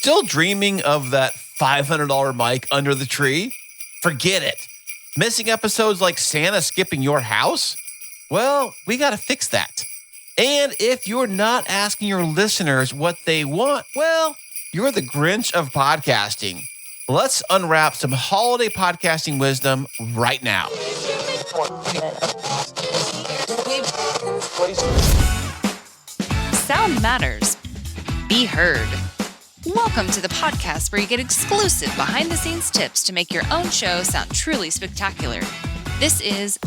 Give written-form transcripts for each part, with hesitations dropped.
Still dreaming of that $500 mic under the tree? Forget it. Missing episodes like Santa skipping your house? Well, we got to fix that. And if you're not asking your listeners what they want, well, you're the Grinch of podcasting. Let's unwrap some holiday podcasting wisdom right now. Sound matters. Be heard. Welcome to the podcast where you get exclusive behind-the-scenes tips to make your own show sound truly spectacular. This is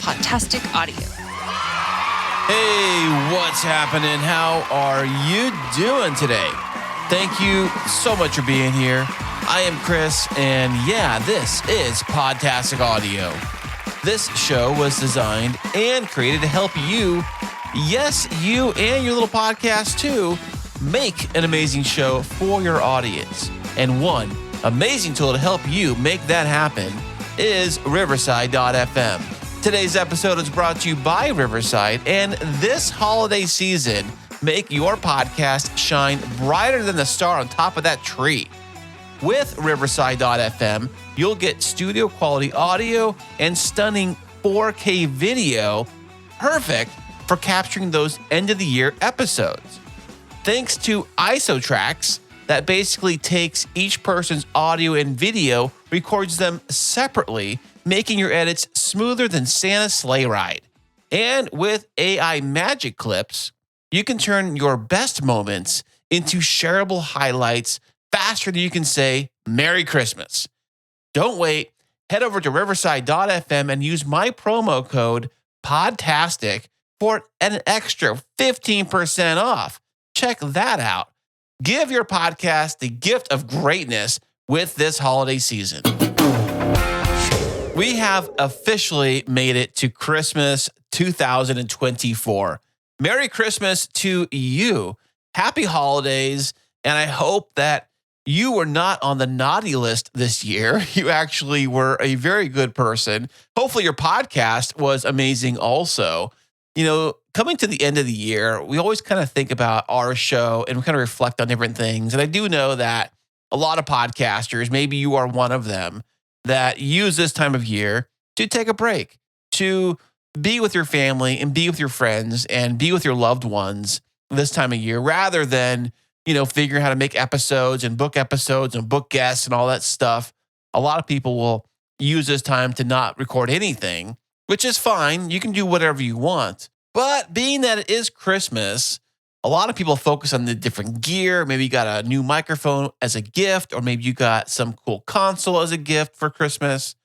Podtastic Audio. Hey, what's happening? How are you doing today? Thank you so much for being here. I am Chris, and yeah, this is Podtastic Audio. This show was designed and created to help you, yes, you and your little podcast too, make an amazing show for your audience. And one amazing tool to help you make that happen is Riverside.fm. Today's episode is brought to you by Riverside, and this holiday season, make your podcast shine brighter than the star on top of that tree. With Riverside.fm, you'll get studio quality audio and stunning 4K video, perfect for capturing those end of the year episodes. Thanks to IsoTracks, that basically takes each person's audio and video, records them separately, making your edits smoother than Santa's sleigh ride. And with AI Magic Clips, you can turn your best moments into shareable highlights faster than you can say Merry Christmas. Don't wait. Head over to Riverside.fm and use my promo code Podtastic for an extra 15% off. Check that out. Give your podcast the gift of greatness with this holiday season. We have officially made it to Christmas 2024. Merry Christmas to you. Happy holidays. And I hope that you were not on the naughty list this year. You actually were a very good person. Hopefully your podcast was amazing also. You know, coming to the end of the year, we always kind of think about our show and we kind of reflect on different things. And I do know that a lot of podcasters, maybe you are one of them, that use this time of year to take a break, to be with your family and be with your friends and be with your loved ones this time of year, rather than, figuring how to make episodes and book guests and all that stuff. A lot of people will use this time to not record anything, which is fine. You can do whatever you want. But being that it is Christmas, a lot of people focus on the different gear. Maybe you got a new microphone as a gift, or maybe you got some cool console as a gift for Christmas,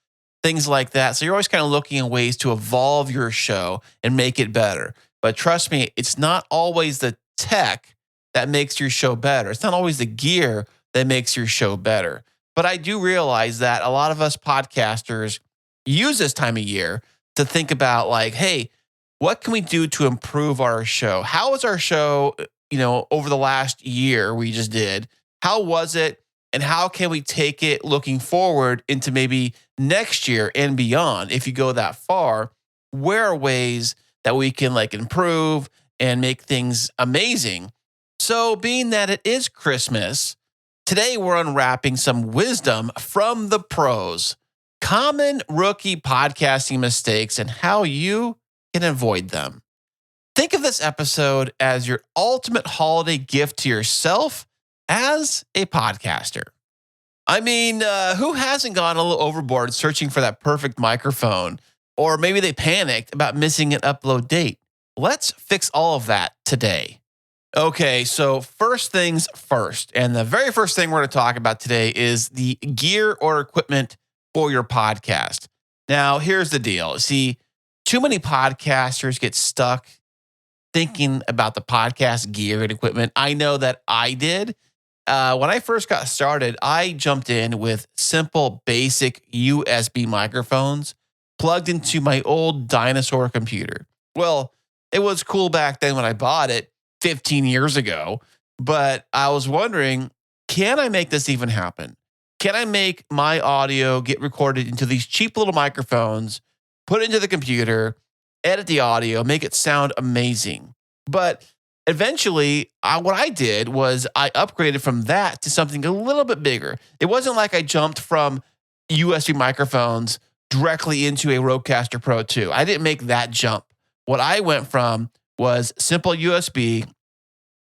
things like that. So you're always kind of looking at ways to evolve your show and make it better. But trust me, it's not always the tech that makes your show better. It's not always the gear that makes your show better. But I do realize that a lot of us podcasters use this time of year to think about like, hey, what can we do to improve our show? How was our show, over the last year we just did? How was it? And how can we take it looking forward into maybe next year and beyond? If you go that far, where are ways that we can improve and make things amazing? So being that it is Christmas, today we're unwrapping some wisdom from the pros, common rookie podcasting mistakes and how you can avoid them. Think of this episode as your ultimate holiday gift to yourself as a podcaster. I mean, who hasn't gone a little overboard searching for that perfect microphone? Or maybe they panicked about missing an upload date. Let's fix all of that today. Okay, so first things first. And the very first thing we're going to talk about today is the gear or equipment for your podcast. Now, here's the deal. See, too many podcasters get stuck thinking about the podcast gear and equipment. I know that I did. When I first got started, I jumped in with simple, basic USB microphones plugged into my old dinosaur computer. Well, it was cool back then when I bought it 15 years ago, but I was wondering, can I make this even happen? Can I make my audio get recorded into these cheap little microphones, put it into the computer, edit the audio, make it sound amazing? But eventually, what I did was I upgraded from that to something a little bit bigger. It wasn't like I jumped from USB microphones directly into a Rodecaster Pro 2. I didn't make that jump. What I went from was simple USB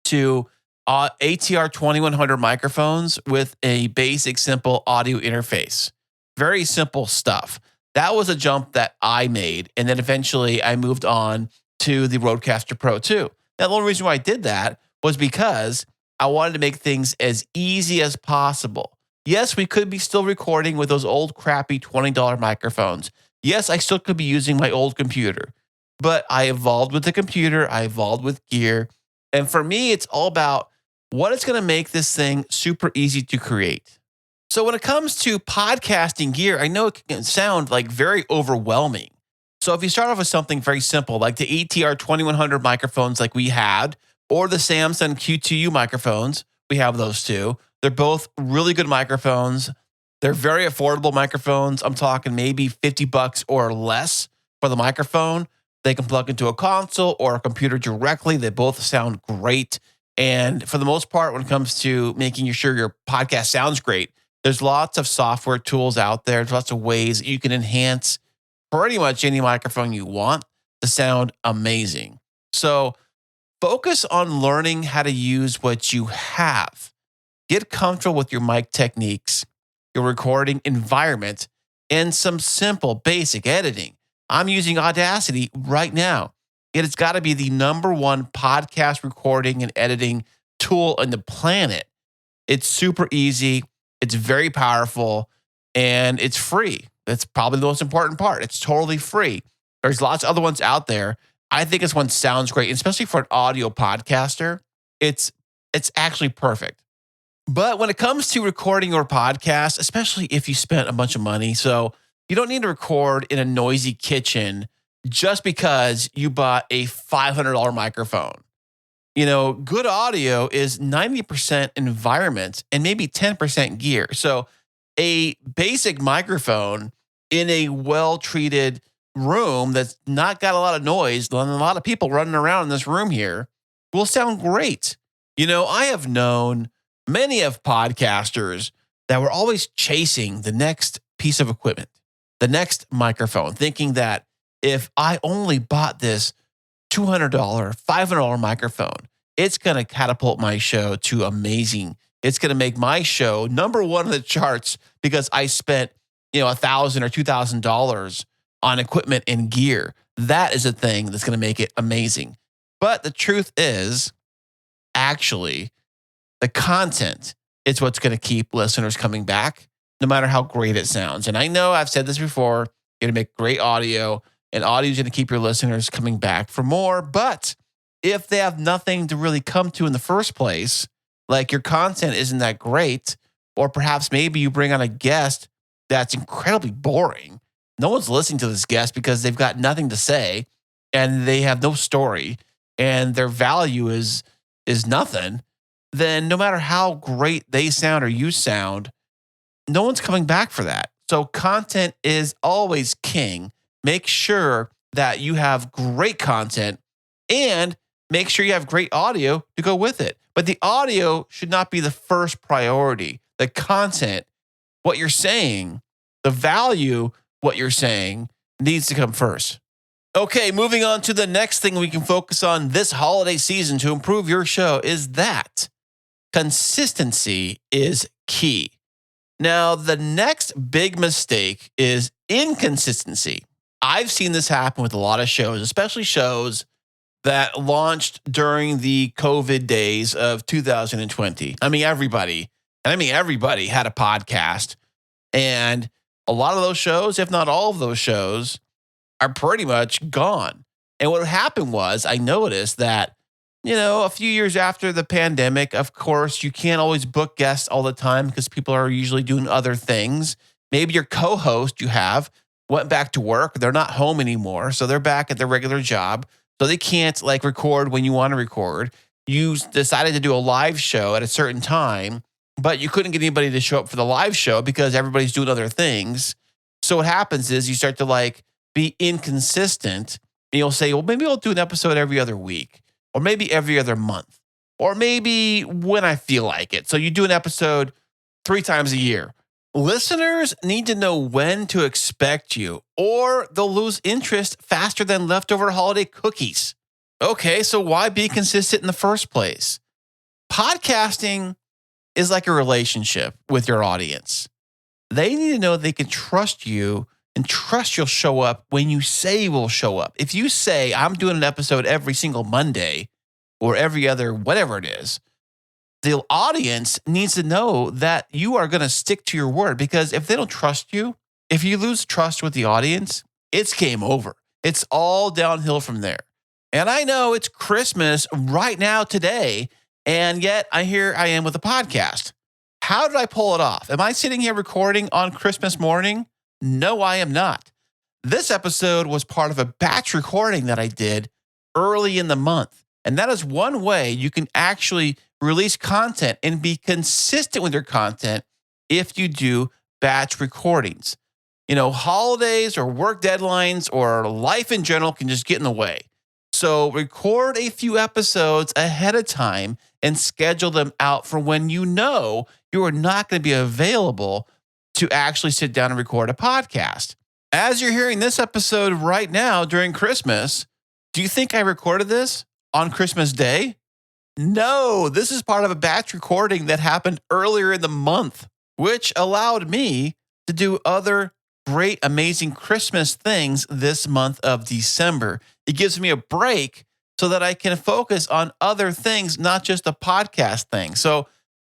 to ATR 2100 microphones with a basic, simple audio interface. Very simple stuff. That was a jump that I made. And then eventually I moved on to the Rodecaster Pro 2. Now, the only reason why I did that was because I wanted to make things as easy as possible. Yes, we could be still recording with those old crappy $20 microphones. Yes, I still could be using my old computer, but I evolved with the computer. I evolved with gear. And for me, it's all about what is going to make this thing super easy to create. So when it comes to podcasting gear, I know it can sound like very overwhelming. So if you start off with something very simple, like the ATR 2100 microphones like we had, or the Samsung Q2U microphones, we have those too. They're both really good microphones. They're very affordable microphones. I'm talking maybe $50 or less for the microphone. They can plug into a console or a computer directly. They both sound great. And for the most part, when it comes to making sure your podcast sounds great, there's lots of software tools out there. There's lots of ways you can enhance pretty much any microphone you want to sound amazing. So focus on learning how to use what you have. Get comfortable with your mic techniques, your recording environment, and some simple basic editing. I'm using Audacity right now. It's got to be the number one podcast recording and editing tool on the planet. It's super easy. It's very powerful, and it's free. That's probably the most important part. It's totally free. There's lots of other ones out there. I think this one sounds great, especially for an audio podcaster. It's actually perfect. But when it comes to recording your podcast, especially if you spent a bunch of money, so you don't need to record in a noisy kitchen just because you bought a $500 microphone. You know, good audio is 90% environment and maybe 10% gear. So a basic microphone in a well-treated room that's not got a lot of noise, and a lot of people running around in this room here, will sound great. You know, I have known many of podcasters that were always chasing the next piece of equipment, the next microphone, thinking that if I only bought this $200, $500 microphone, it's going to catapult my show to amazing. It's going to make my show number one on the charts because I spent, $1,000 or $2,000 on equipment and gear. That is a thing that's going to make it amazing. But the truth is, actually, the content is what's going to keep listeners coming back, no matter how great it sounds. And I know I've said this before, you're going to make great audio, and audio is going to keep your listeners coming back for more. But if they have nothing to really come to in the first place, like your content isn't that great, or perhaps maybe you bring on a guest that's incredibly boring. No one's listening to this guest because they've got nothing to say and they have no story and their value is nothing. Then no matter how great they sound or you sound, no one's coming back for that. So content is always king. Make sure that you have great content and make sure you have great audio to go with it. But the audio should not be the first priority. The content, what you're saying, the value, what you're saying needs to come first. Okay, moving on to the next thing we can focus on this holiday season to improve your show is that consistency is key. Now, the next big mistake is inconsistency. I've seen this happen with a lot of shows, especially shows that launched during the COVID days of 2020. Everybody had a podcast, and a lot of those shows, if not all of those shows, are pretty much gone. And what happened was I noticed that, a few years after the pandemic, of course, you can't always book guests all the time because people are usually doing other things. Maybe your co-host you have went back to work. They're not home anymore. So they're back at their regular job. So they can't record when you want to record. You decided to do a live show at a certain time, but you couldn't get anybody to show up for the live show because everybody's doing other things. So what happens is you start to be inconsistent, and you'll say, well, maybe I'll do an episode every other week. or maybe every other month, or maybe when I feel like it. So you do an episode 3 times a year. Listeners need to know when to expect you, or they'll lose interest faster than leftover holiday cookies. Okay, so why be consistent in the first place? Podcasting is like a relationship with your audience. They need to know they can trust you and trust you'll show up when you say you will show up. If you say, I'm doing an episode every single Monday or every other, whatever it is, the audience needs to know that you are going to stick to your word, because if they don't trust you, if you lose trust with the audience, it's game over. It's all downhill from there. And I know it's Christmas right now today, and yet here I am with a podcast. How did I pull it off? Am I sitting here recording on Christmas morning? No, I am not. This episode was part of a batch recording that I did early in the month. And that is one way you can actually release content and be consistent with your content if you do batch recordings. Holidays or work deadlines or life in general can just get in the way. So record a few episodes ahead of time and schedule them out for when you know you are not going to be available to actually sit down and record a podcast. As you're hearing this episode right now during Christmas, do you think I recorded this on Christmas Day? No, this is part of a batch recording that happened earlier in the month, which allowed me to do other great, amazing Christmas things this month of December. It gives me a break so that I can focus on other things, not just a podcast thing. So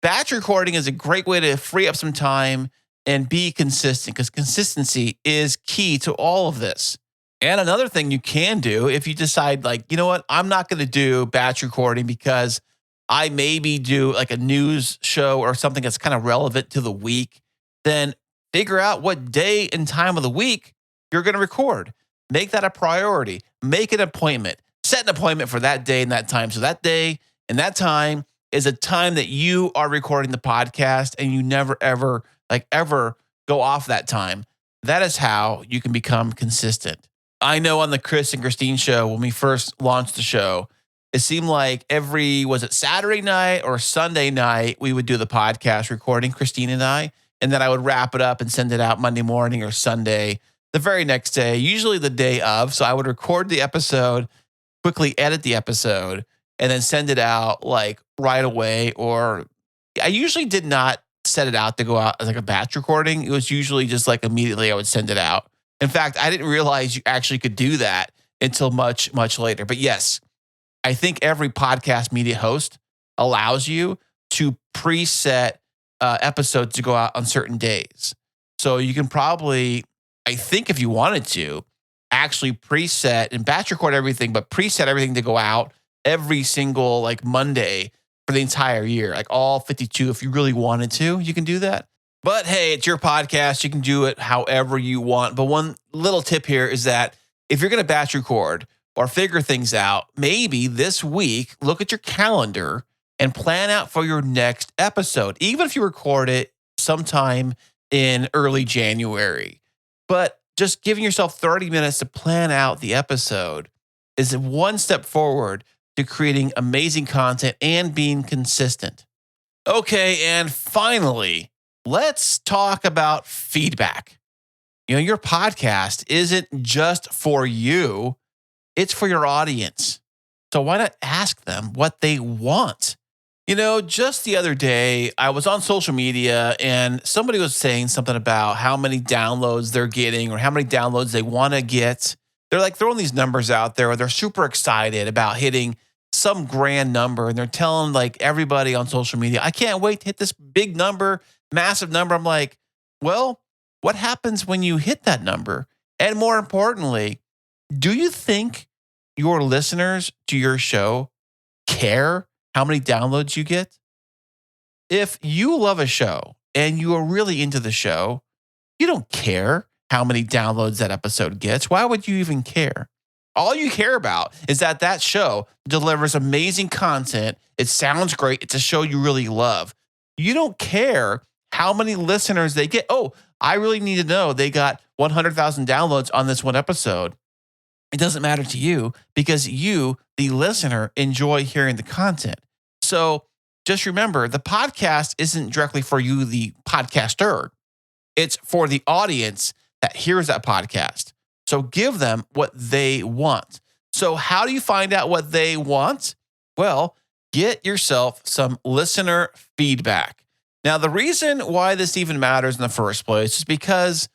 batch recording is a great way to free up some time and be consistent, because consistency is key to all of this. And another thing you can do, if you decide I'm not going to do batch recording because I maybe do like a news show or something that's kind of relevant to the week, then figure out what day and time of the week you're going to record. Make that a priority. Make an appointment. Set an appointment for that day and that time. So that day and that time is a time that you are recording the podcast, and you never, ever go off that time. That is how you can become consistent. I know on the Chris and Christine show, when we first launched the show, it seemed like was it Saturday night or Sunday night, we would do the podcast recording, Christine and I, and then I would wrap it up and send it out Monday morning or Sunday, the very next day, usually the day of. So I would record the episode, quickly edit the episode, and then send it out right away. Or I usually did not set it out to go out as a batch recording. It was usually just immediately I would send it out. In fact, I didn't realize you actually could do that until much, much later. But yes, I think every podcast media host allows you to preset episodes to go out on certain days. So you can probably, I think if you wanted to, actually preset and batch record everything, but preset everything to go out every single Monday for the entire year, all 52. If you really wanted to, you can do that. But hey, it's your podcast. You can do it however you want. But one little tip here is that if you're going to batch record or figure things out, maybe this week, look at your calendar and plan out for your next episode, even if you record it sometime in early January. But just giving yourself 30 minutes to plan out the episode is one step forward to creating amazing content and being consistent. Okay, and finally, let's talk about feedback. Your podcast isn't just for you, it's for your audience. So why not ask them what they want? Just the other day, I was on social media and somebody was saying something about how many downloads they're getting or how many downloads they want to get. They're throwing these numbers out there, or they're super excited about hitting some grand number, and they're telling everybody on social media, I can't wait to hit this big number, massive number. I'm like, well, what happens when you hit that number? And more importantly, do you think your listeners to your show care how many downloads you get? If you love a show and you are really into the show, you don't care how many downloads that episode gets. Why would you even care? All you care about is that show delivers amazing content. It sounds great. It's a show you really love. You don't care how many listeners they get. Oh, I really need to know they got 100,000 downloads on this one episode. it doesn't matter to you because you, the listener, enjoy hearing the content. So just remember, the podcast isn't directly for you, the podcaster. It's for the audience that hears that podcast. So give them what they want. So how do you find out what they want? Well, get yourself some listener feedback. Now, the reason why this even matters in the first place is because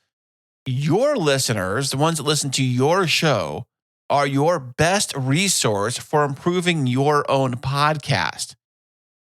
your listeners, the ones that listen to your show, are your best resource for improving your own podcast.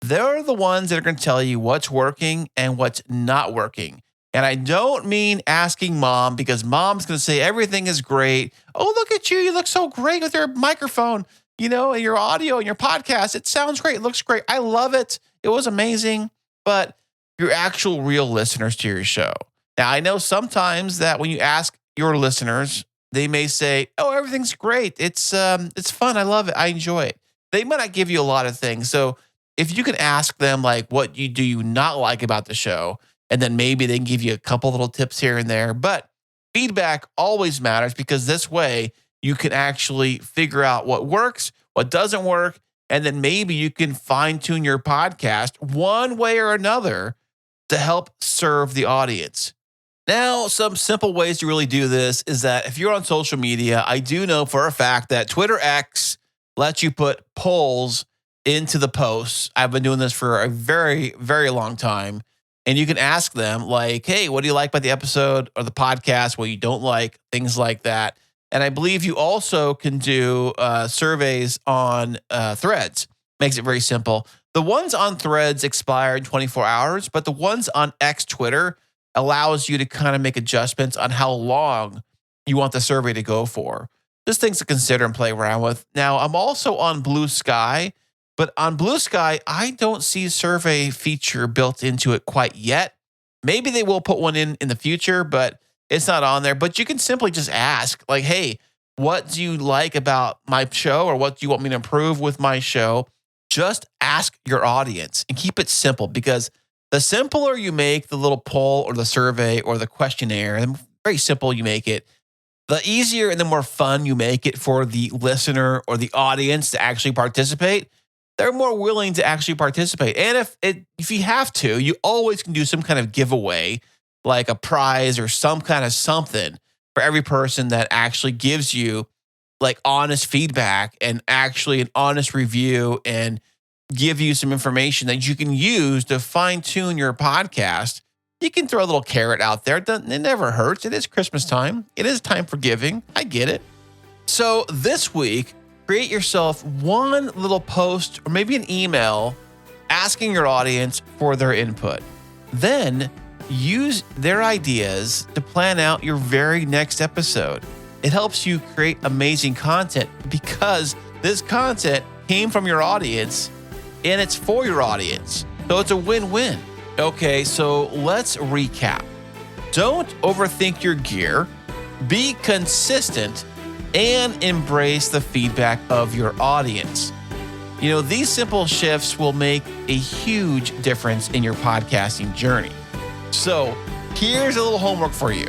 They're the ones that are going to tell you what's working and what's not working. And I don't mean asking mom, because mom's going to say everything is great. Oh, look at you. You look so great with your microphone, and your audio and your podcast. It sounds great. It looks great. I love it. It was amazing. But your actual real listeners to your show. Now, I know sometimes that when you ask your listeners, they may say, oh, everything's great. It's fun. I love it. I enjoy it. They might not give you a lot of things. So if you can ask them, like, what do you not like about the show? And then maybe they can give you a couple little tips here and there. But feedback always matters, because this way you can actually figure out what works, what doesn't work. And then maybe you can fine tune your podcast one way or another to help serve the audience. Now, some simple ways to really do this is that if you're on social media, I do know for a fact that Twitter X lets you put polls into the posts. I've been doing this for a very, very long time. And you can ask them, like, hey, what do you like about the episode or the podcast? What you don't like, things like that. And I believe you also can do surveys on Threads. Makes it very simple. The ones on Threads expire in 24 hours, but the ones on X Twitter allows you to kind of make adjustments on how long you want the survey to go for. Just things to consider and play around with. Now, I'm also on Blue Sky, but on Blue Sky, I don't see survey feature built into it quite yet. Maybe they will put one in the future, but it's not on there. But you can simply just ask, like, hey, what do you like about my show, or what do you want me to improve with my show? Just ask your audience and keep it simple, because the simpler you make the little poll or the survey or the questionnaire, and very simple you make it, the easier and the more fun you make it for the listener or the audience to actually participate. They're more willing to actually participate. And if you have to, you always can do some kind of giveaway, like a prize or some kind of something for every person that actually gives you like honest feedback and actually an honest review and give you some information that you can use to fine tune your podcast. You can throw a little carrot out there. It never hurts. It is Christmas time. It is time for giving. I get it. So this week, create yourself one little post or maybe an email asking your audience for their input. Then use their ideas to plan out your very next episode. It helps you create amazing content because this content came from your audience and it's for your audience. So it's a win-win. Okay, so let's recap. Don't overthink your gear. Be consistent and embrace the feedback of your audience. These simple shifts will make a huge difference in your podcasting journey. So here's a little homework for you.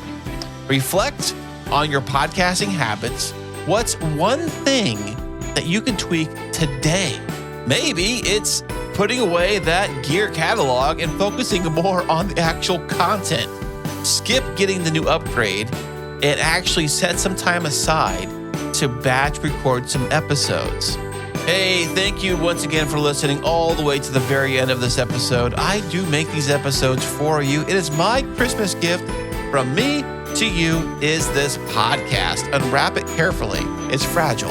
Reflect on your podcasting habits. What's one thing that you can tweak today? Maybe it's putting away that gear catalog and focusing more on the actual content. Skip getting the new upgrade and actually set some time aside to batch record some episodes. Hey, thank you once again for listening all the way to the very end of this episode. I do make these episodes for you. It is my Christmas gift from me to you is this podcast. Unwrap it carefully. It's fragile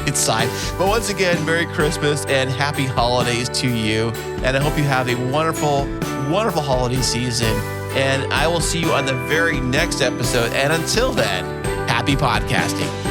inside. But once again, Merry Christmas and Happy Holidays to you. And I hope you have a wonderful, wonderful holiday season. And I will see you on the very next episode. And until then, happy podcasting.